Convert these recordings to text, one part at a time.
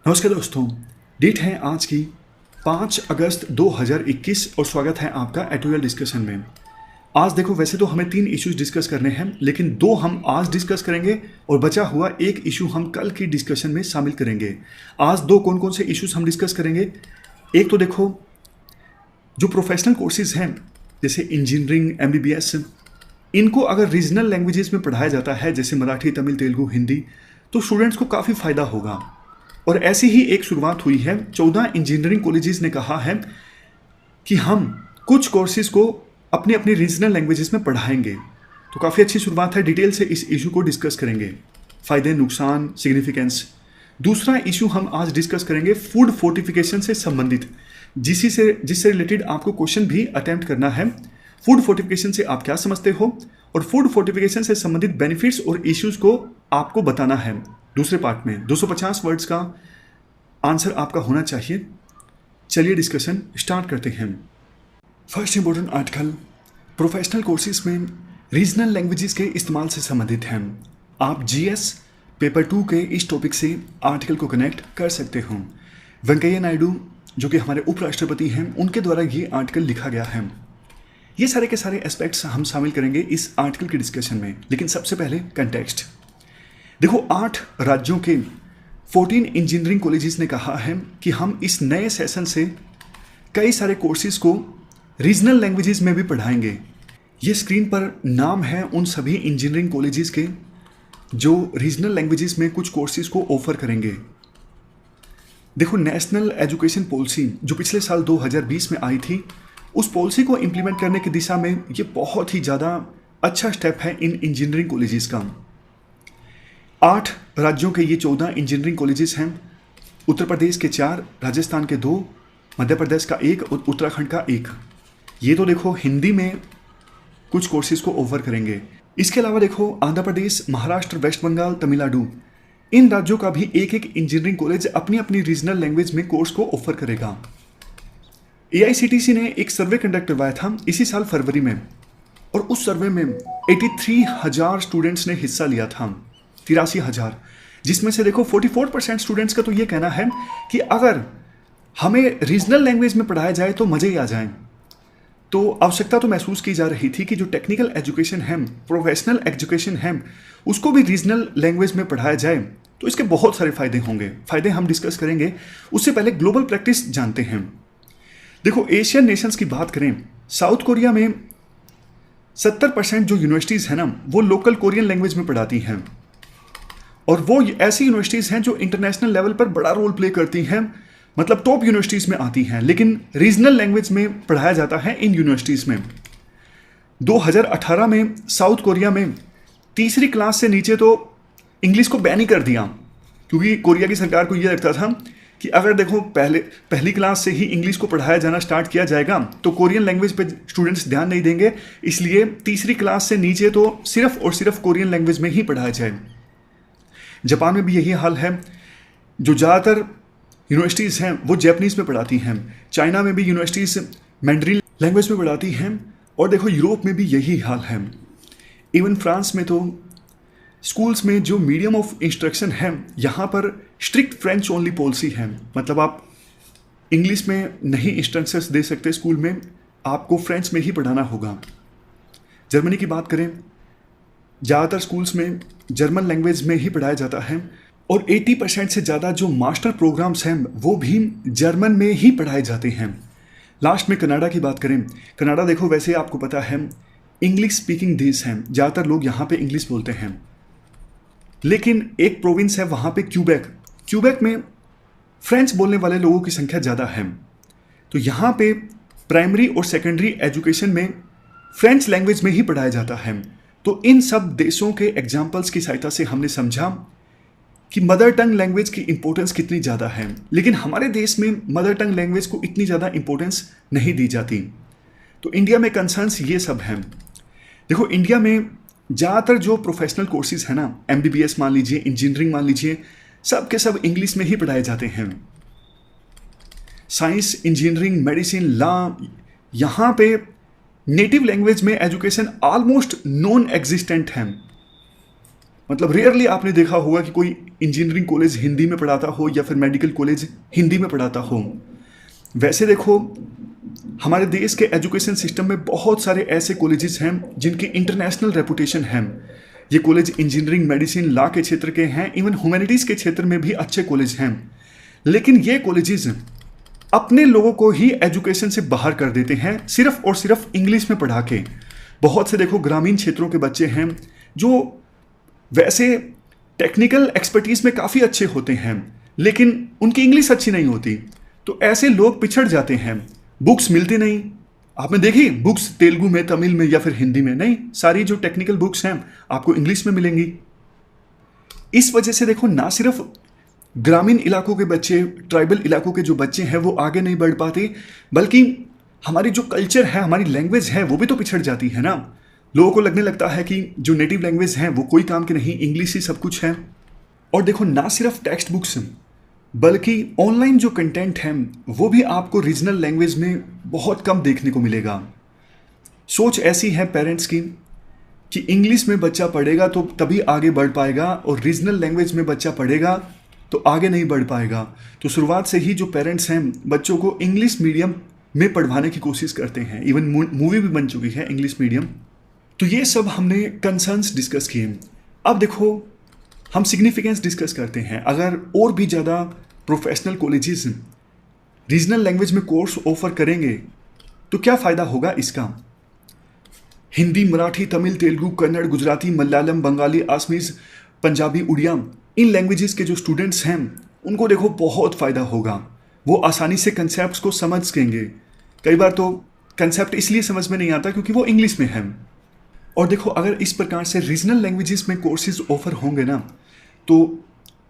नमस्कार दोस्तों, डेट है आज की 5 अगस्त 2021 और स्वागत है आपका एटोरियल डिस्कशन में। आज देखो, वैसे तो हमें 3 इश्यूज डिस्कस करने हैं, लेकिन 2 हम आज डिस्कस करेंगे और बचा हुआ एक इशू हम कल की डिस्कशन में शामिल करेंगे। आज 2 कौन कौन से इश्यूज हम डिस्कस करेंगे। एक तो देखो, जो प्रोफेशनल कोर्सेज हैं जैसे इंजीनियरिंग, MBBS, इनको अगर रीजनल लैंग्वेजेस में पढ़ाया जाता है जैसे मराठी, तमिल, तेलुगु, हिंदी, तो स्टूडेंट्स को काफ़ी फ़ायदा होगा। और ऐसी ही एक शुरुआत हुई है। 14 इंजीनियरिंग कॉलेजेस ने कहा है कि हम कुछ कोर्सेज को अपनी अपनी रीजनल लैंग्वेजेस में पढ़ाएंगे। तो काफ़ी अच्छी शुरुआत है। डिटेल से इस इशू को डिस्कस करेंगे, फ़ायदे, नुकसान, सिग्निफिकेंस। दूसरा इशू हम आज डिस्कस करेंगे फूड फोर्टिफिकेशन से संबंधित, जिससे रिलेटेड आपको क्वेश्चन भी अटेम्प्ट करना है। फूड फोर्टिफिकेशन से आप क्या समझते हो और फूड फोर्टिफिकेशन से संबंधित बेनिफिट्स और इश्यूज को आपको बताना है। दूसरे पार्ट में 250 वर्ड्स का आंसर आपका होना चाहिए। चलिए डिस्कशन स्टार्ट करते हैं। First important article professional courses में रीजनल लैंग्वेजेस के इस्तेमाल से संबंधित हैं। आप GS पेपर 2 के इस टॉपिक से आर्टिकल को कनेक्ट कर सकते हो। वेंकैया नायडू जो कि हमारे उपराष्ट्रपति हैं, उनके द्वारा ये आर्टिकल लिखा गया है। ये सारे के सारे एस्पेक्ट्स हम शामिल करेंगे इस आर्टिकल की डिस्कशन में, लेकिन सबसे पहले कंटेक्स्ट देखो। 8 राज्यों के 14 इंजीनियरिंग कॉलेजेस ने कहा है कि हम इस नए सेशन से कई सारे कोर्सेज को रीजनल लैंग्वेजेस में भी पढ़ाएंगे। ये स्क्रीन पर नाम है उन सभी इंजीनियरिंग कॉलेजेस के जो रीजनल लैंग्वेजेस में कुछ कोर्सेज को ऑफर करेंगे। देखो, नेशनल एजुकेशन पॉलिसी जो पिछले साल 2020 में आई थी, उस पॉलिसी को इम्प्लीमेंट करने की दिशा में ये बहुत ही ज़्यादा अच्छा स्टेप है इन इंजीनियरिंग कॉलेजेस का। 8 राज्यों के ये 14 इंजीनियरिंग कॉलेजेस हैं। उत्तर प्रदेश के 4, राजस्थान के 2, मध्य प्रदेश का 1 और उत्तराखंड का 1। ये तो देखो हिंदी में कुछ कोर्सेज को ऑफर करेंगे। इसके अलावा देखो, आंध्र प्रदेश, महाराष्ट्र, वेस्ट बंगाल, तमिलनाडु, इन राज्यों का भी एक एक इंजीनियरिंग कॉलेज अपनी अपनी रीजनल लैंग्वेज में कोर्स को ऑफर करेगा। AICTC ने एक सर्वे कंडक्ट करवाया था इसी साल फरवरी में, और उस सर्वे में 83,000 स्टूडेंट्स ने हिस्सा लिया था। 83,000, जिसमें से देखो 44% स्टूडेंट्स का तो ये कहना है कि अगर हमें रीजनल लैंग्वेज में पढ़ाया जाए तो मज़े ही आ जाएं। तो आवश्यकता तो महसूस की जा रही थी कि जो टेक्निकल एजुकेशन है, प्रोफेशनल एजुकेशन है, उसको भी रीजनल लैंग्वेज में पढ़ाया जाए तो इसके बहुत सारे फायदे होंगे। फायदे हम डिस्कस करेंगे, उससे पहले ग्लोबल प्रैक्टिस जानते हैं। देखो, एशियन नेशंस की बात करें, साउथ कोरिया में 70% जो यूनिवर्सिटीज़ हैं ना, वो लोकल कोरियन लैंग्वेज में पढ़ाती हैं, और वो ऐसी यूनिवर्सिटीज़ हैं जो इंटरनेशनल लेवल पर बड़ा रोल प्ले करती हैं, मतलब टॉप यूनिवर्सिटीज़ में आती हैं, लेकिन रीजनल लैंग्वेज में पढ़ाया जाता है इन यूनिवर्सिटीज़ में। 2018 में साउथ कोरिया में तीसरी क्लास से नीचे तो इंग्लिश को बैन ही कर दिया, क्योंकि कोरिया की सरकार को ये लगता था कि अगर देखो पहली क्लास से ही इंग्लिश को पढ़ाया जाना स्टार्ट किया जाएगा तो कोरियन लैंग्वेज पे स्टूडेंट्स ध्यान नहीं देंगे, इसलिए तीसरी क्लास से नीचे तो सिर्फ और सिर्फ कोरियन लैंग्वेज में ही पढ़ाया जाए। जापान में भी यही हाल है। जो ज़्यादातर यूनिवर्सिटीज़ हैं वो जैपनीज़ में पढ़ाती हैं। चाइना में भी यूनिवर्सिटीज़ मैंड्रिन लैंग्वेज में पढ़ाती हैं, और देखो यूरोप में भी यही हाल है। इवन फ्रांस में तो स्कूल्स में जो मीडियम ऑफ इंस्ट्रक्शन है, यहाँ पर स्ट्रिक्ट फ्रेंच ओनली पॉलिसी है, मतलब आप इंग्लिश में नहीं इंस्ट्रक्शंस दे सकते स्कूल में, आपको फ्रेंच में ही पढ़ाना होगा। जर्मनी की बात करें, ज़्यादातर स्कूल्स में जर्मन लैंग्वेज में ही पढ़ाया जाता है, और 80% से ज़्यादा जो मास्टर प्रोग्राम्स हैं वो भी जर्मन में ही पढ़ाए जाते हैं। लास्ट में कनाडा की बात करें, कनाडा देखो, वैसे आपको पता है इंग्लिश स्पीकिंग देश है, ज़्यादातर लोग यहाँ पे इंग्लिश बोलते हैं, लेकिन एक प्रोविंस है वहाँ पे क्यूबेक में फ्रेंच बोलने वाले लोगों की संख्या ज़्यादा है। तो यहाँ पे प्राइमरी और सेकेंडरी एजुकेशन में फ्रेंच लैंग्वेज में ही पढ़ाया जाता है। तो इन सब देशों के एग्जाम्पल्स की सहायता से हमने समझा कि मदर टंग लैंग्वेज की इंपॉर्टेंस कितनी ज़्यादा है, लेकिन हमारे देश में मदर टंग लैंग्वेज को इतनी ज़्यादा इंपॉर्टेंस नहीं दी जाती। तो इंडिया में कंसर्न्स ये सब हैं। देखो, इंडिया में ज़्यादातर जो प्रोफेशनल कोर्सेज हैं ना, MBBS मान लीजिए, इंजीनियरिंग मान लीजिए, सब के सब इंग्लिश में ही पढ़ाए जाते हैं। साइंस, इंजीनियरिंग, मेडिसिन, लॉ, यहाँ पे नेटिव लैंग्वेज में एजुकेशन ऑलमोस्ट नॉन एग्जिस्टेंट है। मतलब रेयरली आपने देखा होगा कि कोई इंजीनियरिंग कॉलेज हिंदी में पढ़ाता हो या फिर मेडिकल कॉलेज हिंदी में पढ़ाता हो। वैसे देखो, हमारे देश के एजुकेशन सिस्टम में बहुत सारे ऐसे कॉलेजेस हैं जिनकी इंटरनेशनल रेपुटेशन है। ये कॉलेज इंजीनियरिंग, मेडिसिन, लॉ के क्षेत्र के हैं, इवन ह्यूमैनिटीज़ के क्षेत्र में भी अच्छे कॉलेज हैं। लेकिन ये कॉलेजेस अपने लोगों को ही एजुकेशन से बाहर कर देते हैं, सिर्फ और सिर्फ इंग्लिश में पढ़ा के। बहुत से देखो ग्रामीण क्षेत्रों के बच्चे हैं जो वैसे टेक्निकल एक्सपर्टीज में काफ़ी अच्छे होते हैं, लेकिन उनकी इंग्लिश अच्छी नहीं होती, तो ऐसे लोग पिछड़ जाते हैं। बुक्स मिलती नहीं, आपने देखी बुक्स तेलुगु में, तमिल में या फिर हिंदी में नहीं, सारी जो टेक्निकल बुक्स हैं आपको इंग्लिश में मिलेंगी। इस वजह से देखो, ना सिर्फ ग्रामीण इलाकों के बच्चे, ट्राइबल इलाकों के जो बच्चे हैं वो आगे नहीं बढ़ पाते, बल्कि हमारी जो कल्चर है, हमारी लैंग्वेज है, वो भी तो पिछड़ जाती है ना। लोगों को लगने लगता है कि जो नेटिव लैंग्वेज है वो कोई काम की नहीं, इंग्लिश ही सब कुछ है। और देखो, ना सिर्फ टेक्स्ट बुक्स बल्कि ऑनलाइन जो कंटेंट है वो भी आपको रीजनल लैंग्वेज में बहुत कम देखने को मिलेगा। सोच ऐसी है पेरेंट्स की कि इंग्लिश में बच्चा पढ़ेगा तो तभी आगे बढ़ पाएगा, और रीजनल लैंग्वेज में बच्चा पढ़ेगा तो आगे नहीं बढ़ पाएगा। तो शुरुआत से ही जो पेरेंट्स हैं बच्चों को इंग्लिश मीडियम में पढ़वाने की कोशिश करते हैं, इवन मूवी भी बन चुकी है इंग्लिश मीडियम। तो ये सब हमने कंसर्न्स डिस्कस किए। अब देखो, हम सिग्निफिकेंस डिस्कस करते हैं। अगर और भी ज़्यादा प्रोफेशनल कॉलेजेस रीजनल लैंग्वेज में कोर्स ऑफर करेंगे तो क्या फ़ायदा होगा इसका। हिंदी, मराठी, तमिल, तेलुगु, कन्नड़, गुजराती, मलयालम, बंगाली, आसमीज, पंजाबी, उड़िया, इन लैंग्वेजेस के जो स्टूडेंट्स हैं उनको देखो बहुत फ़ायदा होगा। वो आसानी से कंसेप्ट को समझ सकेंगे। कई बार तो कंसेप्ट इसलिए समझ में नहीं आता क्योंकि वो इंग्लिश में है। और देखो, अगर इस प्रकार से रीजनल लैंग्वेजेस में कोर्सेज ऑफर होंगे ना, तो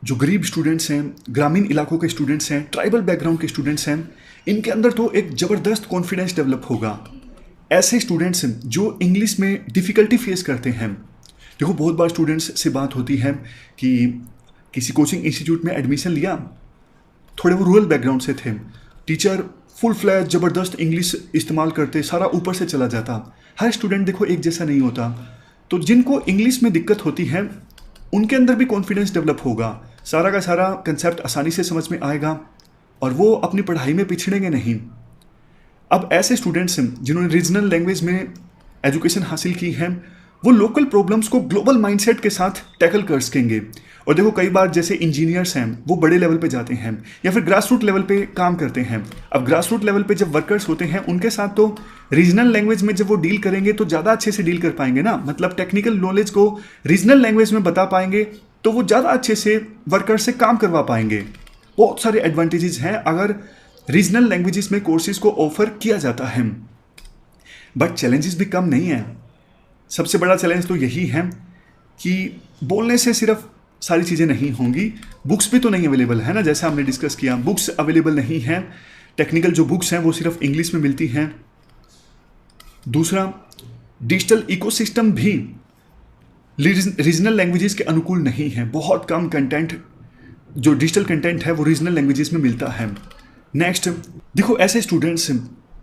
जो गरीब स्टूडेंट्स हैं, ग्रामीण इलाकों के स्टूडेंट्स हैं, ट्राइबल बैकग्राउंड के स्टूडेंट्स हैं, इनके अंदर तो एक ज़बरदस्त कॉन्फिडेंस डेवलप होगा। ऐसे स्टूडेंट्स जो इंग्लिश में डिफ़िकल्टी फेस करते हैं, देखो बहुत बार स्टूडेंट्स से बात होती है कि किसी कोचिंग इंस्टीट्यूट में एडमिशन लिया, थोड़े वो रूरल बैकग्राउंड से थे, टीचर फुल फ्लैश ज़बरदस्त इंग्लिश इस्तेमाल करते, सारा ऊपर से चला जाता। हर स्टूडेंट देखो एक जैसा नहीं होता, तो जिनको इंग्लिश में दिक्कत होती है उनके अंदर भी कॉन्फिडेंस डेवलप होगा, सारा का सारा कंसेप्ट आसानी से समझ में आएगा और वो अपनी पढ़ाई में पिछड़ेंगे नहीं। अब ऐसे स्टूडेंट्स जिन्होंने रीजनल लैंग्वेज में एजुकेशन हासिल की है, वो लोकल प्रॉब्लम्स को ग्लोबल माइंडसेट के साथ टैकल कर सकेंगे। और देखो, कई बार जैसे इंजीनियर्स हैं वो बड़े लेवल पे जाते हैं या फिर ग्रास रूट लेवल पे काम करते हैं। अब ग्रास रूट लेवल पे जब वर्कर्स होते हैं उनके साथ तो रीजनल लैंग्वेज में जब वो डील करेंगे तो ज़्यादा अच्छे से डील कर पाएंगे ना, मतलब टेक्निकल नॉलेज को रीजनल लैंग्वेज में बता पाएंगे तो वो ज़्यादा अच्छे से वर्कर से काम करवा पाएंगे। बहुत सारे एडवांटेजेस हैं अगर रीजनल लैंग्वेजेस में कोर्सेज को ऑफर किया जाता है। बट चैलेंजेस भी कम नहीं है। सबसे बड़ा चैलेंज तो यही है कि बोलने से सिर्फ सारी चीज़ें नहीं होंगी, बुक्स भी तो नहीं अवेलेबल है ना, जैसा हमने डिस्कस किया, बुक्स अवेलेबल नहीं हैं। टेक्निकल जो बुक्स हैं वो सिर्फ इंग्लिश में मिलती हैं। दूसरा, डिजिटल इकोसिस्टम भी रीजनल लैंग्वेजेस के अनुकूल नहीं है। बहुत कम कंटेंट जो डिजिटल कंटेंट है वो रीजनल लैंग्वेजेस में मिलता है। नेक्स्ट, देखो ऐसे स्टूडेंट्स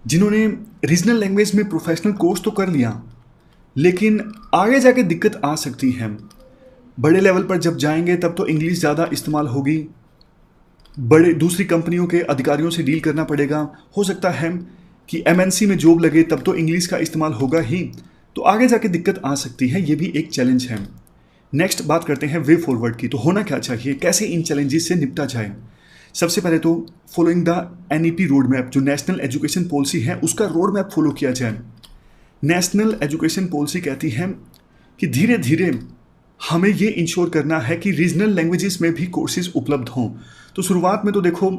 जिन्होंने रीजनल लैंग्वेज में प्रोफेशनल कोर्स तो कर लिया, लेकिन आगे जाके दिक्कत आ सकती है। बड़े लेवल पर जब जाएंगे तब तो इंग्लिश ज़्यादा इस्तेमाल होगी, बड़े दूसरी कंपनियों के अधिकारियों से डील करना पड़ेगा, हो सकता है कि एमएनसी में जॉब लगे तब तो इंग्लिश का इस्तेमाल होगा ही, तो आगे जाके दिक्कत आ सकती है। ये भी एक चैलेंज है। नेक्स्ट बात करते हैं वे फॉरवर्ड की। तो होना क्या चाहिए, कैसे इन चैलेंजेस से निपटा जाए। सबसे पहले तो following the NEP road map, जो नेशनल एजुकेशन पॉलिसी है उसका रोड मैप फॉलो किया जाए। नेशनल एजुकेशन पॉलिसी कहती है कि धीरे धीरे हमें ये इंश्योर करना है कि रीजनल लैंग्वेजेस में भी कोर्सेज उपलब्ध हों। तो शुरुआत में तो देखो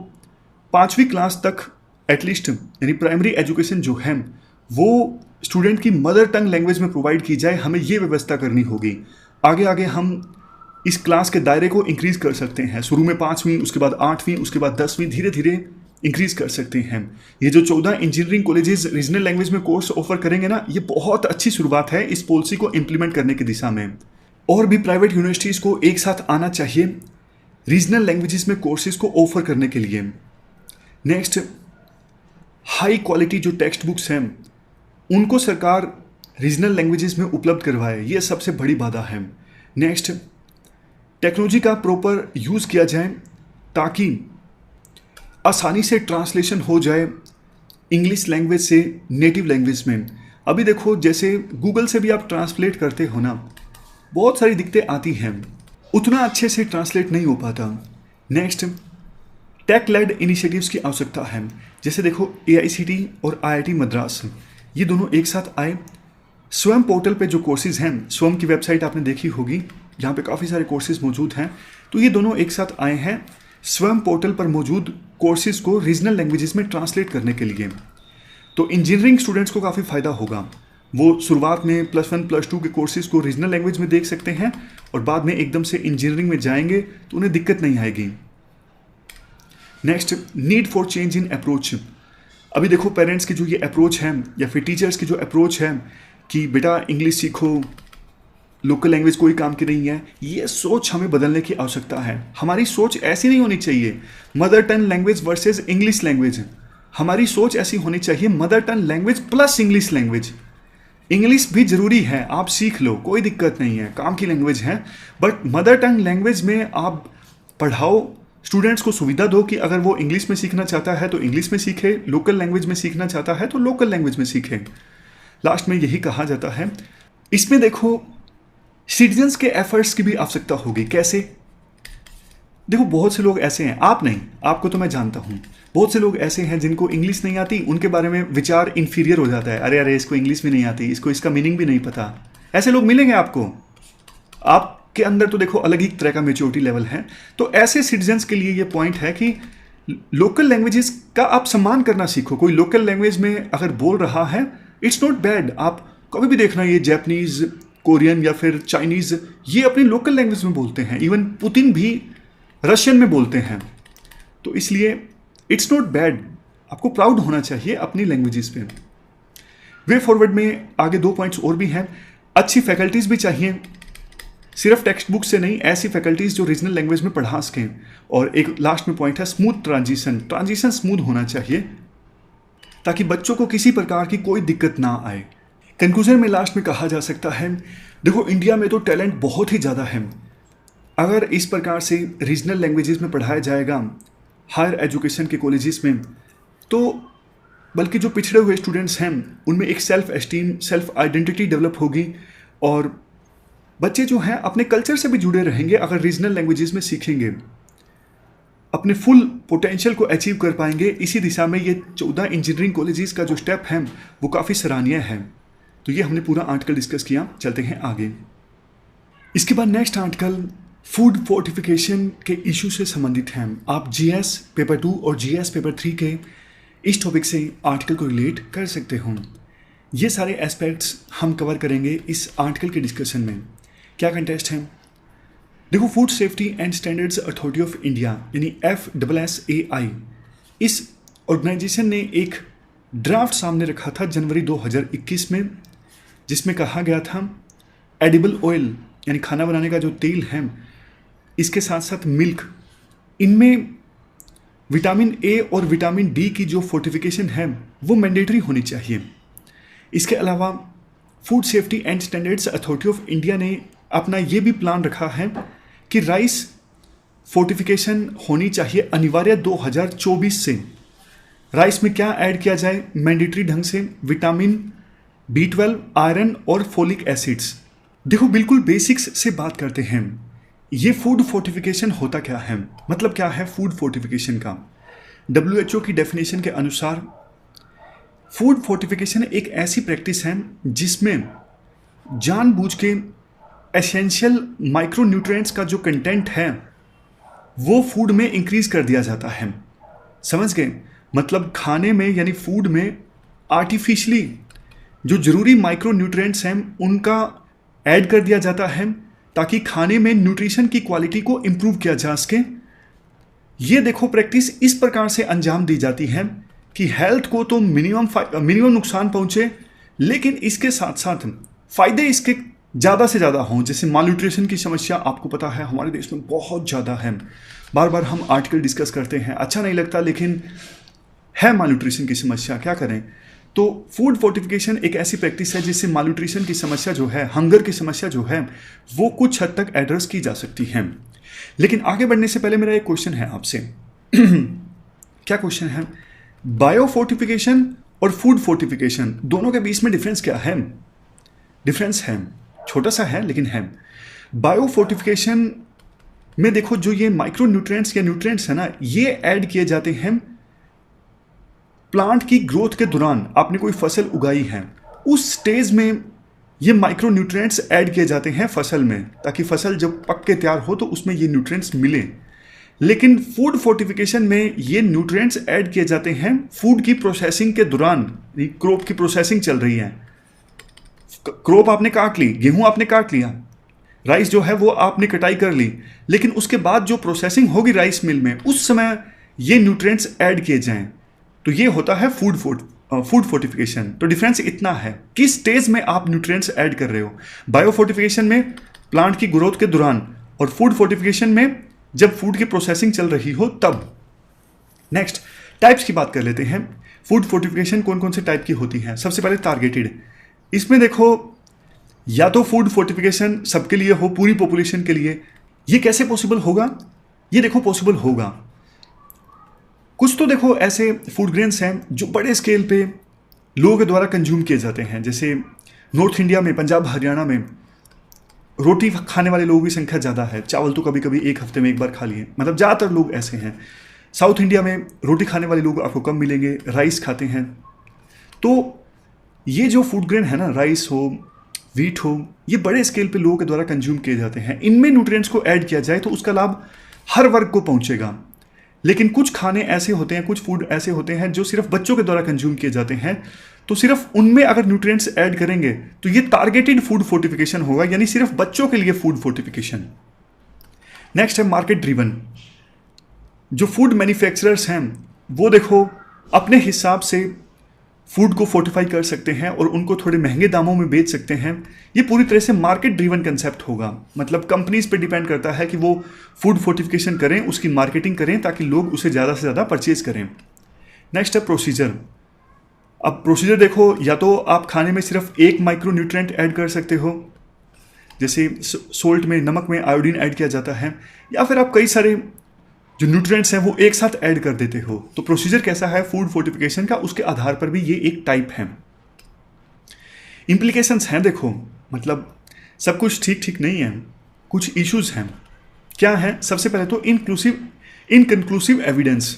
5वीं क्लास तक एटलीस्ट, यानी प्राइमरी एजुकेशन जो है वो स्टूडेंट की मदर टंग लैंग्वेज में प्रोवाइड की जाए, हमें ये व्यवस्था करनी होगी। आगे आगे हम इस क्लास के दायरे को इंक्रीज़ कर सकते हैं। शुरू में 5वीं, उसके बाद 8वीं, उसके बाद 10वीं, धीरे धीरे इंक्रीज़ कर सकते हैं। ये जो 14 इंजीनियरिंग कॉलेजेस रीजनल लैंग्वेज में कोर्स ऑफर करेंगे ना, ये बहुत अच्छी शुरुआत है इस पॉलिसी को इम्प्लीमेंट करने की दिशा में। और भी प्राइवेट यूनिवर्सिटीज़ को एक साथ आना चाहिए रीजनल लैंग्वेजेस में कोर्सेज को ऑफर करने के लिए। नेक्स्ट, हाई क्वालिटी जो टेक्स्ट बुक्स हैं उनको सरकार रीजनल लैंग्वेजेस में उपलब्ध करवाए, ये सबसे बड़ी बाधा है। नेक्स्ट, टेक्नोलॉजी का प्रॉपर यूज़ किया जाए ताकि आसानी से ट्रांसलेशन हो जाए इंग्लिश लैंग्वेज से नेटिव लैंग्वेज में। अभी देखो जैसे गूगल से भी आप ट्रांसलेट करते हो ना, बहुत सारी दिक्कतें आती हैं, उतना अच्छे से ट्रांसलेट नहीं हो पाता। नेक्स्ट, टेक लेड इनिशिएटिव्स की आवश्यकता है। जैसे देखो AICTE और IIT मद्रास ये दोनों एक साथ आए। स्वयं पोर्टल पे जो कोर्सेज हैं, स्वयं की वेबसाइट आपने देखी होगी, जहाँ पे काफ़ी सारे कोर्सेज मौजूद हैं, तो ये दोनों एक साथ आए हैं स्वयं पोर्टल पर मौजूद कोर्सेज को रीजनल लैंग्वेजेस में ट्रांसलेट करने के लिए। तो इंजीनियरिंग स्टूडेंट्स को काफ़ी फ़ायदा होगा। वो शुरुआत में +1 +2 के कोर्सेज को रीजनल लैंग्वेज में देख सकते हैं और बाद में एकदम से इंजीनियरिंग में जाएंगे तो उन्हें दिक्कत नहीं आएगी। Next, need for change in approach. अभी देखो पेरेंट्स की जो ये अप्रोच है या फिर टीचर्स की जो अप्रोच है कि बेटा इंग्लिश सीखो, लोकल लैंग्वेज कोई काम की नहीं है, ये सोच हमें बदलने की आवश्यकता है। हमारी सोच ऐसी नहीं होनी चाहिए mother tongue language versus English language. हमारी सोच ऐसी होनी चाहिए mother tongue language plus English language. English भी ज़रूरी है, आप सीख लो, कोई दिक्कत नहीं है, काम की लैंग्वेज है, बट मदर टंग लैंग्वेज में आप पढ़ाओ, स्टूडेंट्स को सुविधा दो कि अगर वो इंग्लिश में सीखना चाहता है तो इंग्लिश में सीखे, लोकल लैंग्वेज में सीखना चाहता है तो लोकल लैंग्वेज में सीखे। लास्ट में यही कहा जाता है। इसमें देखो सिटीजन्स के एफर्ट्स की भी आवश्यकता होगी। कैसे? देखो बहुत से लोग ऐसे हैं, आप नहीं, आपको तो मैं जानता हूँ, बहुत से लोग ऐसे हैं जिनको इंग्लिश नहीं आती, उनके बारे में विचार इन्फीरियर हो जाता है, अरे अरे इसको इंग्लिश भी नहीं आती, इसको इसका मीनिंग भी नहीं पता। ऐसे लोग मिलेंगे आपको, आपके अंदर तो देखो अलग ही तरह का मेच्योरिटी लेवल है। तो ऐसे सिटीजन्स के लिए ये पॉइंट है कि लोकल लैंग्वेजेस का आप सम्मान करना सीखो। कोई लोकल लैंग्वेज में अगर बोल रहा है, इट्स नॉट बैड। आप कभी भी देखना, ये जैपनीज, कोरियन या फिर चाइनीज़, ये अपनी लोकल लैंग्वेज में बोलते हैं। इवन पुतिन भी रशियन में बोलते हैं। तो इसलिए इट्स नॉट बैड, आपको प्राउड होना चाहिए अपनी लैंग्वेजेस पे। वे फॉरवर्ड में आगे 2 पॉइंट्स और भी हैं। अच्छी फैकल्टीज़ भी चाहिए, सिर्फ टेक्स्ट बुक से नहीं, ऐसी फैकल्टीज़ जो रीजनल लैंग्वेज में पढ़ा सकें। और एक लास्ट में पॉइंट है स्मूथ ट्रांजिशन स्मूथ होना चाहिए ताकि बच्चों को किसी प्रकार की कोई दिक्कत ना आए। कंक्लूजन में लास्ट में कहा जा सकता है, देखो इंडिया में तो टैलेंट बहुत ही ज़्यादा है। अगर इस प्रकार से रीजनल लैंग्वेजेस में पढ़ाया जाएगा हायर एजुकेशन के कॉलेजेस में, तो बल्कि जो पिछड़े हुए स्टूडेंट्स हैं उनमें एक self esteem, self identity develop होगी और बच्चे जो हैं अपने कल्चर से भी जुड़े रहेंगे। अगर रीजनल लैंग्वेजेस में सीखेंगे, अपने फुल पोटेंशियल को अचीव कर पाएंगे। इसी दिशा में ये 14 इंजीनियरिंग कॉलेजेस का जो स्टेप है वो काफ़ी सराहनीय है। तो ये हमने पूरा आर्टिकल डिस्कस किया, चलते हैं आगे। इसके बाद नेक्स्ट आर्टिकल फूड फोर्टिफिकेशन के इशू से संबंधित है। आप GS पेपर 2 और GS पेपर 3 के इस टॉपिक से आर्टिकल को रिलेट कर सकते हो। ये सारे एस्पेक्ट्स हम कवर करेंगे इस आर्टिकल के डिस्कशन में। क्या कंटेस्ट है? देखो, food safety and standards authority of India यानी FSSAI, इस ऑर्गेनाइजेशन ने एक ड्राफ्ट सामने रखा था जनवरी 2021 में, जिसमें कहा गया था एडिबल ऑयल यानी खाना बनाने का जो तेल है, इसके साथ साथ मिल्क, इनमें विटामिन A और विटामिन D की जो फोर्टिफिकेशन है वो मैंडेटरी होनी चाहिए। इसके अलावा food safety and standards authority of India ने अपना ये भी प्लान रखा है कि राइस फोर्टिफिकेशन होनी चाहिए अनिवार्य 2024 से। राइस में क्या ऐड किया जाए मैंडेटरी ढंग से? विटामिन B12, आयरन और फोलिक एसिड्स। देखो बिल्कुल बेसिक्स से बात करते हैं। ये फूड फोर्टिफिकेशन होता क्या है, मतलब क्या है फूड फोर्टिफिकेशन का? WHO की डेफिनेशन के अनुसार फूड फोर्टिफिकेशन एक ऐसी प्रैक्टिस है जिसमें जानबूझ के एसेंशियल माइक्रोन्यूट्रिएंट्स का जो कंटेंट है वो फूड में इंक्रीज कर दिया जाता है। समझ गए? मतलब खाने में यानी फूड में आर्टिफिशियली जो जरूरी माइक्रोन्यूट्रिएंट्स हैं उनका ऐड कर दिया जाता है ताकि खाने में न्यूट्रिशन की क्वालिटी को इम्प्रूव किया जा सके। ये देखो प्रैक्टिस इस प्रकार से अंजाम दी जाती है कि हेल्थ को तो मिनिमम नुकसान पहुंचे, लेकिन इसके साथ साथ फायदे इसके ज़्यादा से ज़्यादा हों। जैसे मालन्यूट्रिशन की समस्या आपको पता है हमारे देश में बहुत ज़्यादा है, बार बार हम आर्टिकल डिस्कस करते हैं, अच्छा नहीं लगता लेकिन है मालन्यूट्रिशन की समस्या, क्या करें। तो फूड फोर्टिफिकेशन एक ऐसी प्रैक्टिस है जिससे मालन्यूट्रिशन की समस्या जो है, हंगर की समस्या जो है, वो कुछ हद तक एड्रेस की जा सकती है। लेकिन आगे बढ़ने से पहले मेरा एक क्वेश्चन है आपसे। क्या क्वेश्चन है? बायो फोर्टिफिकेशन और फूड फोर्टिफिकेशन दोनों के बीच में डिफरेंस क्या है? डिफरेंस है, छोटा सा है लेकिन है। बायो फोर्टिफिकेशन में देखो, जो ये माइक्रो न्यूट्रिएंट्स या न्यूट्रिएंट्स है ना, ये ऐड किए जाते हैं प्लांट की ग्रोथ के दौरान। आपने कोई फसल उगाई है, उस स्टेज में ये माइक्रो न्यूट्रिएंट्स ऐड किए जाते हैं फसल में, ताकि फसल जब पक के तैयार हो तो उसमें ये न्यूट्रिएंट्स मिले। लेकिन फूड फोर्टिफिकेशन में ये न्यूट्रिएंट्स ऐड किए जाते हैं फूड की प्रोसेसिंग के दौरान। क्रॉप की प्रोसेसिंग चल रही है, क्रॉप आपने काट ली, गेहूं आपने काट लिया, राइस जो है वो आपने कटाई कर ली, लेकिन उसके बाद जो प्रोसेसिंग होगी राइस मिल में, उस समय ये न्यूट्रिएंट्स ऐड किए जाएं, तो ये होता है फूड फोर्टिफिकेशन। तो डिफरेंस इतना है, किस स्टेज में आप न्यूट्रिएंट्स ऐड कर रहे हो। बायो फोर्टिफिकेशन में प्लांट की ग्रोथ के दौरान, और फूड फोर्टिफिकेशन में जब फूड की प्रोसेसिंग चल रही हो तब। नेक्स्ट, टाइप्स की बात कर लेते हैं। फूड फोर्टिफिकेशन कौन कौन से टाइप की होती हैं? सबसे पहले टारगेटेड। इसमें देखो, या तो फूड फोर्टिफिकेशन सबके लिए हो, पूरी पॉपुलेशन के लिए। ये कैसे पॉसिबल होगा? ये देखो पॉसिबल होगा। कुछ तो देखो ऐसे फूड ग्रेन्स हैं जो बड़े स्केल पे लोगों के द्वारा कंज्यूम किए जाते हैं। जैसे नॉर्थ इंडिया में, पंजाब हरियाणा में रोटी खाने वाले लोगों की संख्या ज़्यादा है, चावल तो कभी कभी एक हफ्ते में एक बार खा लिए, मतलब ज़्यादातर लोग ऐसे हैं। साउथ इंडिया में रोटी खाने वाले लोग आपको कम मिलेंगे, राइस खाते हैं। तो ये जो फूड ग्रेन है ना, राइस हो, व्हीट हो, ये बड़े स्केल पे लोगों के द्वारा कंज्यूम किए जाते हैं। इनमें न्यूट्रिएंट्स को ऐड किया जाए तो उसका लाभ हर वर्ग को पहुंचेगा। लेकिन कुछ खाने ऐसे होते हैं, कुछ फूड ऐसे होते हैं जो सिर्फ बच्चों के द्वारा कंज्यूम किए जाते हैं, तो सिर्फ उनमें अगर न्यूट्रिएंट्स ऐड करेंगे तो ये टारगेटेड फूड फोर्टिफिकेशन होगा, यानी सिर्फ बच्चों के लिए फूड फोर्टिफिकेशन। नेक्स्ट है मार्केट ड्रिवन। जो फूड मैन्युफैक्चरर्स हैं वो देखो अपने हिसाब से फूड को फोर्टिफाई कर सकते हैं और उनको थोड़े महंगे दामों में बेच सकते हैं। ये पूरी तरह से मार्केट ड्रिवन कंसेप्ट होगा, मतलब कंपनीज पे डिपेंड करता है कि वो फूड फोर्टिफिकेशन करें, उसकी मार्केटिंग करें ताकि लोग उसे ज़्यादा से ज़्यादा परचेज करें। नेक्स्ट है प्रोसीजर। अब प्रोसीजर देखो, या तो आप खाने में सिर्फ एक माइक्रो न्यूट्रिएंट ऐड कर सकते हो, जैसे सोल्ट में, नमक में आयोडीन ऐड किया जाता है, या फिर आप कई सारे जो न्यूट्रिएंट्स हैं वो एक साथ ऐड कर देते हो। तो प्रोसीजर कैसा है फूड फोर्टिफिकेशन का, उसके आधार पर भी ये एक टाइप है। इम्प्लीकेशंस हैं देखो, मतलब सब कुछ ठीक ठीक नहीं है, कुछ इश्यूज हैं। क्या है? सबसे पहले तो इनकंक्लूसिव एविडेंस।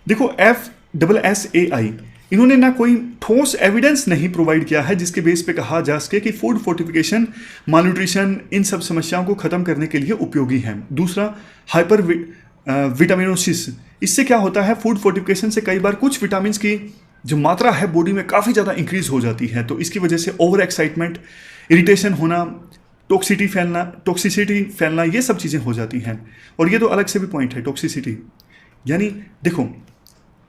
देखो FSSAI, इन्होंने ना कोई ठोस एविडेंस नहीं प्रोवाइड किया है जिसके बेस पे कहा जा सके कि फूड फोर्टिफिकेशन, मालन्यूट्रिशन, इन सब समस्याओं को खत्म करने के लिए उपयोगी है। दूसरा, हाइपर विटामिनोसिस। इससे क्या होता है, फूड फोर्टिफिकेशन से कई बार कुछ विटामिन की जो मात्रा है बॉडी में काफ़ी ज़्यादा इंक्रीज हो जाती है, तो इसकी वजह से ओवर एक्साइटमेंट, इरिटेशन होना, टॉक्सिसिटी फैलना, ये सब चीज़ें हो जाती हैं। और ये तो अलग से भी पॉइंट है टॉक्सिसिटी। यानी देखो,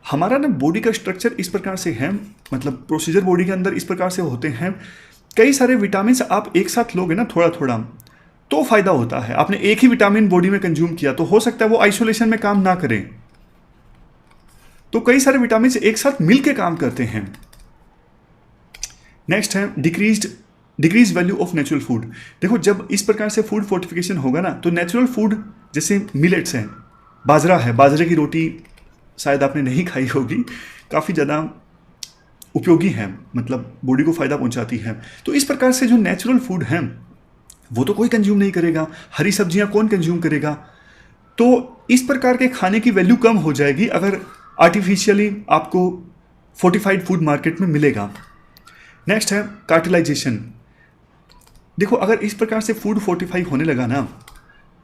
हमारा ना बॉडी का स्ट्रक्चर इस प्रकार से है, मतलब प्रोसीजर बॉडी के अंदर इस प्रकार से होते हैं। कई सारे विटामिन आप एक साथ लोगे ना थोड़ा थोड़ा, तो फायदा होता है। आपने एक ही विटामिन बॉडी में कंज्यूम किया तो हो सकता है वो आइसोलेशन में काम ना करें, तो कई सारे विटामिन एक साथ मिलकर काम करते हैं। नेक्स्ट है decrease value of natural food. देखो, जब इस प्रकार से फूड फोर्टिफिकेशन होगा ना, तो नेचुरल फूड जैसे मिलेट्स हैं, बाजरा है, बाजरे की रोटी शायद आपने नहीं खाई होगी, काफ़ी ज़्यादा उपयोगी है, मतलब बॉडी को फ़ायदा पहुंचाती है। तो इस प्रकार से जो नेचुरल फूड है वो तो कोई कंज्यूम नहीं करेगा, हरी सब्जियां कौन कंज्यूम करेगा। तो इस प्रकार के खाने की वैल्यू कम हो जाएगी अगर आर्टिफिशियली आपको फोर्टिफाइड फूड मार्केट में मिलेगा। नेक्स्ट है कार्टिलाइजेशन। देखो, अगर इस प्रकार से फूड फोर्टिफाई होने लगा ना,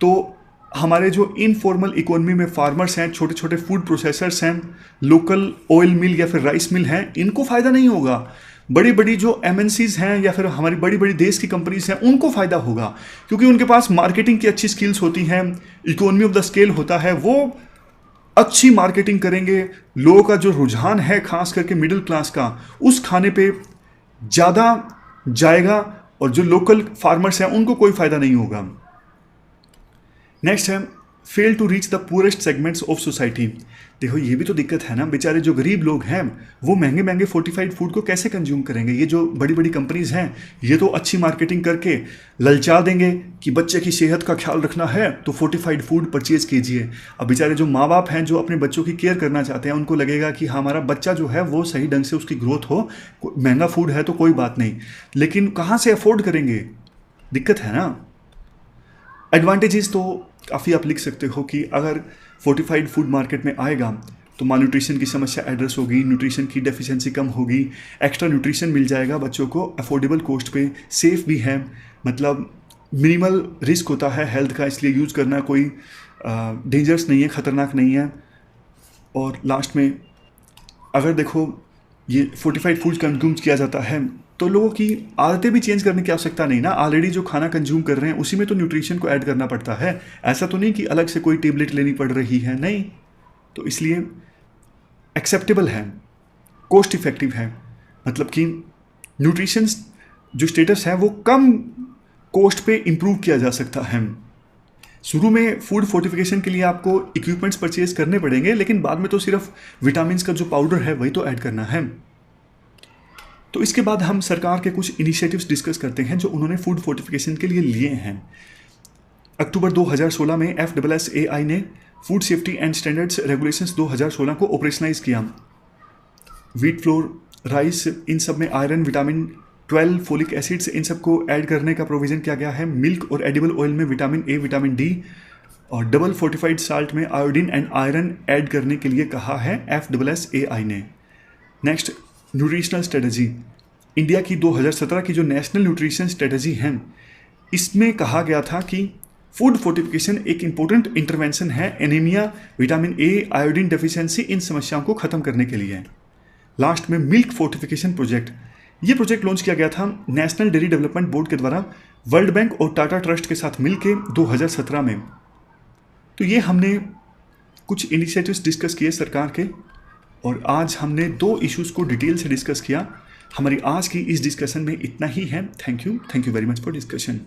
तो हमारे जो इनफॉर्मल इकोनॉमी में फार्मर्स हैं, छोटे छोटे फूड प्रोसेसर्स हैं, लोकल ऑयल मिल या फिर राइस मिल हैं, इनको फ़ायदा नहीं होगा। बड़ी बड़ी जो MNCs हैं या फिर हमारी बड़ी बड़ी देश की कंपनीज हैं, उनको फ़ायदा होगा, क्योंकि उनके पास मार्केटिंग की अच्छी स्किल्स होती हैं, इकोनॉमी ऑफ द स्केल होता है, वो अच्छी मार्केटिंग करेंगे। लोगों का जो रुझान है खास करके मिडिल क्लास का, उस खाने पे ज़्यादा जाएगा, और जो लोकल फार्मर्स हैं उनको कोई फ़ायदा नहीं होगा। नेक्स्ट है fail to reach the poorest segments of society. देखो ये भी तो दिक्कत है ना, बेचारे जो गरीब लोग हैं वो महंगे महंगे फोर्टिफाइड फूड को कैसे कंज्यूम करेंगे। ये जो बड़ी बड़ी कंपनीज हैं ये तो अच्छी मार्केटिंग करके ललचा देंगे कि बच्चे की सेहत का ख्याल रखना है तो फोर्टिफाइड फूड परचेज कीजिए। अब बेचारे जो माँ बाप हैं जो अपने बच्चों की केयर करना चाहते हैं उनको लगेगा कि हमारा बच्चा जो है वो सही ढंग से उसकी ग्रोथ हो, महंगा फूड है तो कोई बात नहीं, लेकिन कहाँ से अफोर्ड करेंगे, दिक्कत है ना। एडवांटेजेस तो काफ़ी आप लिख सकते हो कि अगर फोर्टिफाइड फूड मार्केट में आएगा तो माल न्यूट्रिशन की समस्या एड्रेस होगी, न्यूट्रिशन की डेफिशिएंसी कम होगी, एक्स्ट्रा न्यूट्रिशन मिल जाएगा बच्चों को अफोर्डेबल कॉस्ट पे, सेफ भी है, मतलब मिनिमल रिस्क होता है हेल्थ का, इसलिए यूज़ करना कोई डेंजरस नहीं है, ख़तरनाक नहीं है। और लास्ट में अगर देखो ये फोर्टिफाइड फूड कंज्यूम किया जाता है तो लोगों की आदतें भी चेंज करने की आवश्यकता नहीं ना, ऑलरेडी जो खाना कंज्यूम कर रहे हैं उसी में तो न्यूट्रिशन को ऐड करना पड़ता है, ऐसा तो नहीं कि अलग से कोई टेबलेट लेनी पड़ रही है, नहीं। तो इसलिए एक्सेप्टेबल है, कॉस्ट इफेक्टिव है, मतलब कि न्यूट्रिशन जो स्टेटस है वो कम कॉस्ट पे इम्प्रूव किया जा सकता है। शुरू में फूड फोर्टिफिकेशन के लिए आपको इक्विपमेंट्स परचेज करने पड़ेंगे, लेकिन बाद में तो सिर्फ विटामिन का जो पाउडर है वही तो ऐड करना है। तो इसके बाद हम सरकार के कुछ इनिशिएटिव्स डिस्कस करते हैं जो उन्होंने फूड फोर्टिफिकेशन के लिए लिए हैं। अक्टूबर 2016 में FSSAI ने food safety and standards regulations 2016 को ऑपरेशनलाइज किया। व्हीट फ्लोर, राइस, इन सब में आयरन, विटामिन 12, फोलिक एसिड्स, इन सब को ऐड करने का प्रोविज़न किया गया है। मिल्क और एडिबल ऑयल में विटामिन ए, विटामिन डी और डबल फोर्टिफाइड साल्ट में आयोडीन एंड आयरन ऐड करने के लिए कहा है FSSAI ने। Next, nutritional strategy. इंडिया की 2017 की जो नेशनल न्यूट्रिशन स्ट्रेटजी है इसमें कहा गया था कि फूड फोर्टिफिकेशन एक इम्पोर्टेंट इंटरवेंशन है anaemia, vitamin A, iodine deficiency, इन समस्याओं को ख़त्म करने के लिए। लास्ट में मिल्क फोर्टिफिकेशन प्रोजेक्ट, ये प्रोजेक्ट लॉन्च किया गया था नेशनल डेयरी डेवलपमेंट बोर्ड के द्वारा वर्ल्ड बैंक और टाटा ट्रस्ट के साथ मिलकर 2017 में। तो ये हमने कुछ इनिशिएटिव्स डिस्कस किए सरकार के, और आज हमने 2 इश्यूज़ को डिटेल से डिस्कस किया। हमारी आज की इस डिस्कशन में इतना ही है। Thank you very much for discussion.